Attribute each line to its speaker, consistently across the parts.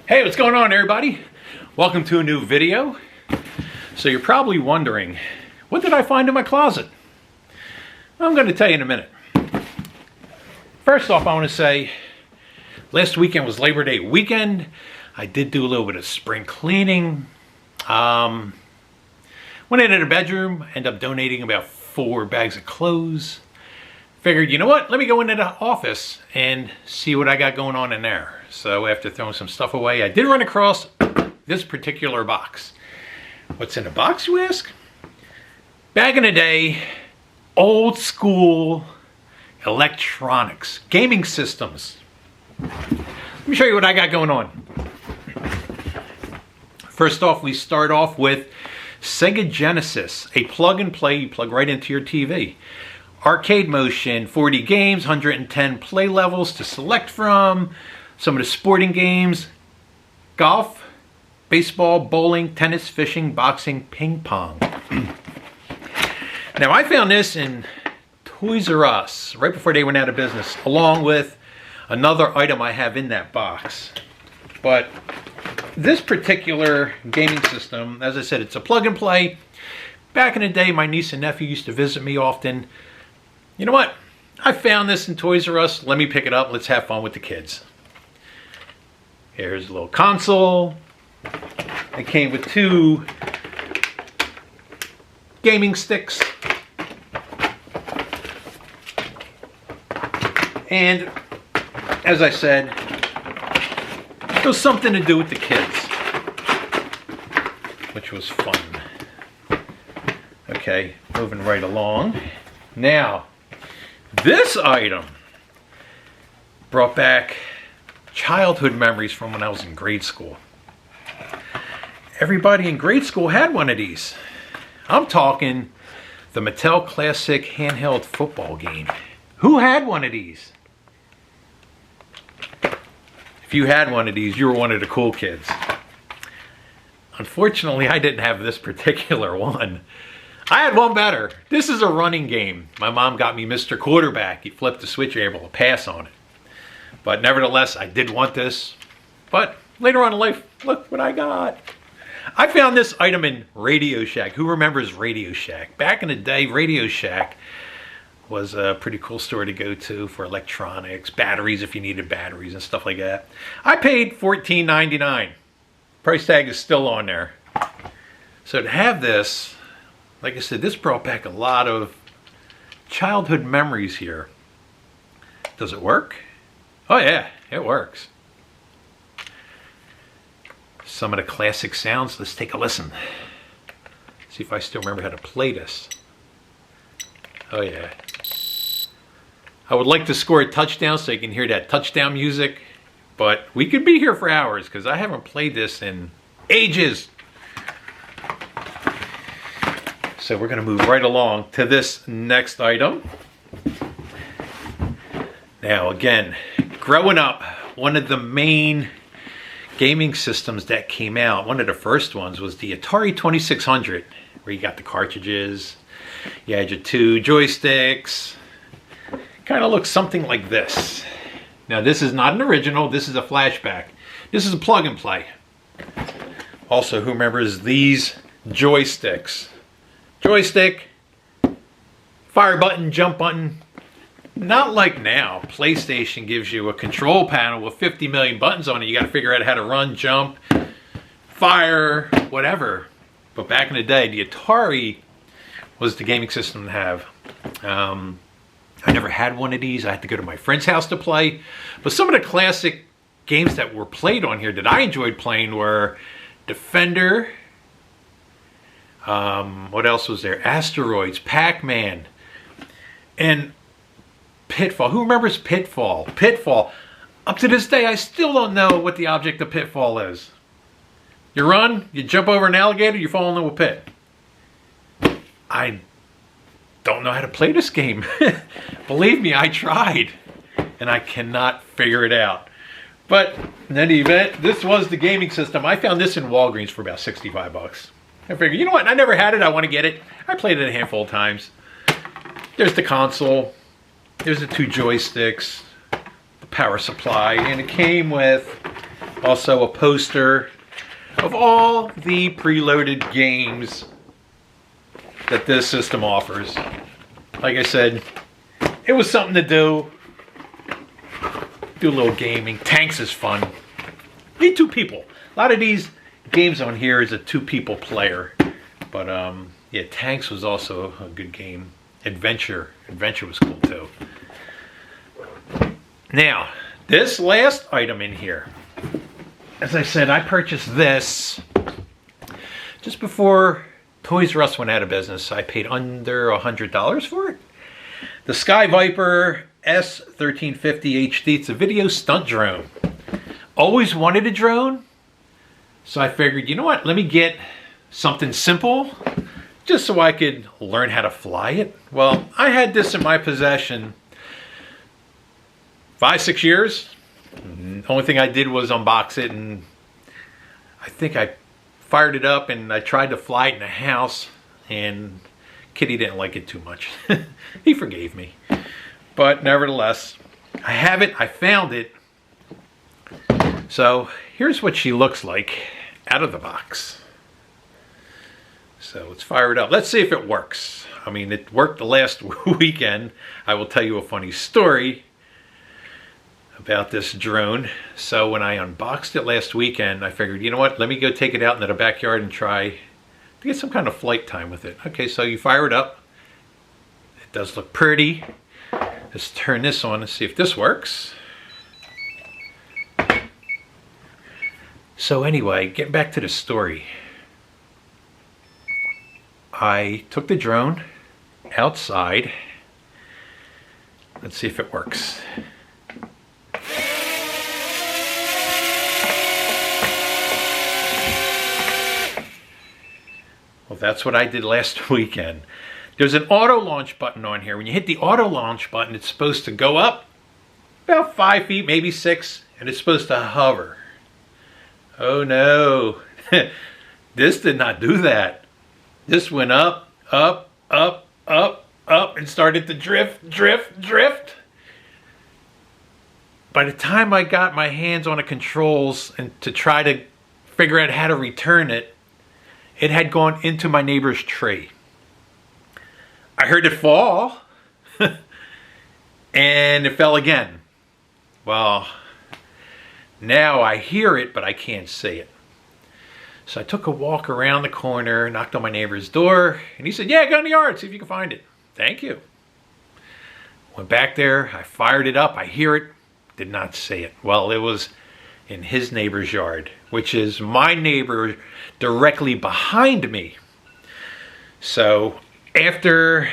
Speaker 1: Hey, what's going on, everybody? Welcome to a new video. So you're probably wondering, what did I find in my closet? I'm going to tell you in a minute. First off, I want to say, last weekend was Labor Day weekend. I did do a little bit of spring cleaning. Went into the bedroom, ended up donating about 4 bags of clothes. Figured, you know what, let me go into the office and see what I got going on in there. So after throwing some stuff away, I did run across this particular box. What's in the box, you ask? Back in the day, old school electronics, gaming systems. Let me show you what I got going on. First off, we start off with Sega Genesis, a plug and play, you plug right into your TV. Arcade motion, 40 games, 110 play levels to select from. Some of the sporting games, golf, baseball, bowling, tennis, fishing, boxing, ping pong. Now I found this in Toys R Us right before they went out of business, along with another item I have in that box. But this particular gaming system, as I said, it's a plug and play. Back in the day, my niece and nephew used to visit me often. You know what? I found this in Toys R Us. Let me pick it up. Let's have fun with the kids. Here's a little console. It came with 2 gaming sticks. And as I said, it was something to do with the kids, which was fun. Okay, moving right along. Now, this item brought back childhood memories from when I was in grade school. Everybody in grade school had one of these. I'm talking the Mattel Classic handheld football game. Who had one of these? If you had one of these, you were one of the cool kids. Unfortunately, I didn't have this particular one. I had one better. This is a running game. My mom got me Mr. Quarterback. You flip the switch, you're able to pass on it. But nevertheless, I did want this. But later on in life, look what I got. I found this item in Radio Shack. Who remembers Radio Shack? Back in the day, Radio Shack was a pretty cool store to go to for electronics, batteries if you needed batteries and stuff like that. I paid $14.99. Price tag is still on there. So to have this, like I said, this brought back a lot of childhood memories here. Does it work? Oh yeah, it works. Some of the classic sounds, let's take a listen. See if I still remember how to play this. Oh yeah. I would like to score a touchdown so you can hear that touchdown music, but we could be here for hours because I haven't played this in ages. So we're going to move right along to this next item. Now again, growing up, one of the main gaming systems that came out, one of the first ones, was the Atari 2600, where you got the cartridges, you had your 2 joysticks. Kind of looks something like this. Now this is not an original, this is a flashback. This is a plug and play. Also, who remembers these joysticks? Joystick, fire button, jump button. Not like now. PlayStation gives you a control panel with 50 million buttons on it. You got to figure out how to run, jump, fire, whatever. But back in the day, the Atari was the gaming system to have. I never had one of these. I had to go to my friend's house to play. But some of the classic games that were played on here that I enjoyed playing were Defender. What else was there? Asteroids, Pac-Man, and Pitfall. Who remembers Pitfall? Pitfall. Up to this day, I still don't know what the object of Pitfall is. You run, you jump over an alligator, you fall into a pit. I don't know how to play this game. Believe me, I tried, and I cannot figure it out. But in any event, this was the gaming system. I found this in Walgreens for about 65 bucks. I figured, you know what, I never had it, I want to get it. I played it a handful of times. There's the console. There's the 2 joysticks, the power supply, and it came with Also a poster of all the preloaded games that this system offers. Like I said, it was something to do. Do a little gaming. Tanks is fun. Need 2 people. A lot of these games on here is a 2-people player. But yeah, Tanks was also a good game. Adventure was cool too. Now, this last item in here. As I said, I purchased this just before Toys R Us went out of business. I paid under $100 for it. The Sky Viper S1350 HD. It's a video stunt drone. Always wanted a drone, so I figured, you know what? Let me get something simple, just so I could learn how to fly it. Well, I had this in my possession 5-6 years. The only thing I did was unbox it, and I think I fired it up and I tried to fly it in the house, and Kitty didn't like it too much. He forgave me. But nevertheless, I have it. I found it. So here's what she looks like out of the box. So let's fire it up. Let's see if it works. I mean, it worked the last weekend. I will tell you a funny story about this drone. So when I unboxed it last weekend, I figured, you know what, let me go take it out into the backyard and try to get some kind of flight time with it. Okay, so you fire it up. It does look pretty. Let's turn this on and see if this works. So anyway, getting back to the story. I took the drone outside. Let's see if it works. Well, that's what I did last weekend. There's an auto launch button on here. When you hit the auto launch button, it's supposed to go up about 5 feet, maybe 6, and it's supposed to hover. Oh no, this did not do that. This went up, up, up, up, up, and started to drift, drift, drift. By the time I got my hands on the controls and to try to figure out how to return it, it had gone into my neighbor's tree. I heard it fall, and it fell again. Well, now I hear it, but I can't see it. So I took a walk around the corner, knocked on my neighbor's door, and he said, yeah, go in the yard, see if you can find it. Thank you. Went back there, I fired it up, I hear it, did not see it. Well, it was in his neighbor's yard, which is my neighbor directly behind me. So after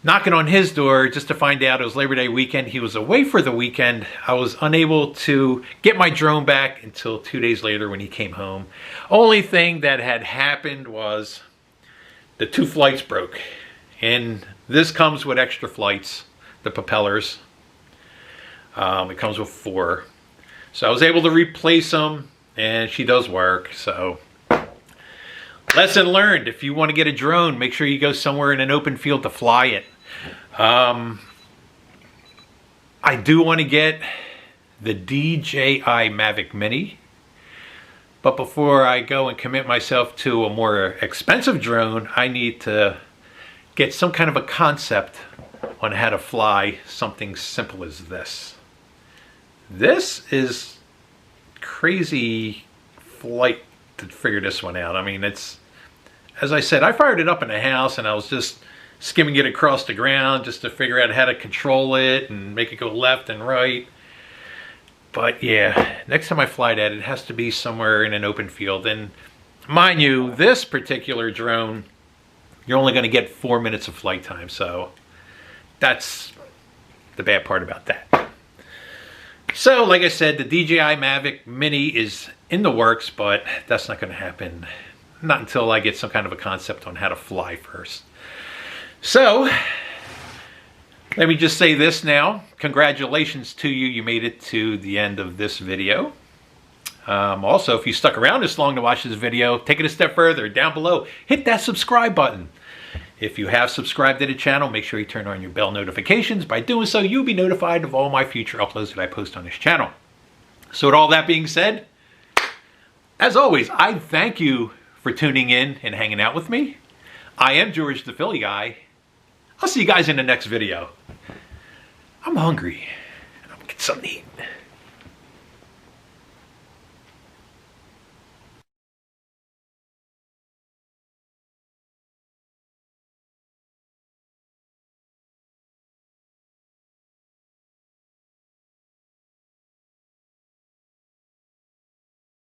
Speaker 1: knocking on his door just to find out it was Labor Day weekend, he was away for the weekend, I was unable to get my drone back until 2 days later when he came home. Only thing that had happened was the 2 flights broke. And this comes with extra flights, the propellers. It comes with 4. So I was able to replace them, and she does work. So lesson learned, if you want to get a drone, make sure you go somewhere in an open field to fly it. I do want to get the DJI Mavic Mini, but before I go and commit myself to a more expensive drone, I need to get some kind of a concept on how to fly something simple as this. This is crazy flight to figure this one out. I mean, it's, as I said, I fired it up in the house and I was just skimming it across the ground just to figure out how to control it and make it go left and right. But yeah, next time I fly that, it has to be somewhere in an open field. And mind you, this particular drone, you're only going to get 4 minutes of flight time. So that's the bad part about that. So like I said, the DJI Mavic Mini is in the works, but that's not going to happen. Not until I get some kind of a concept on how to fly first. So, let me just say this now. Congratulations to you. You made it to the end of this video. Also, if you stuck around this long to watch this video, take it a step further. Down below, hit that subscribe button. If you have subscribed to the channel, make sure you turn on your bell notifications. By doing so, you'll be notified of all my future uploads that I post on this channel. So with all that being said, as always, I thank you for tuning in and hanging out with me. I am George the Philly Guy. I'll see you guys in the next video. I'm hungry. I'm gonna get something to eat.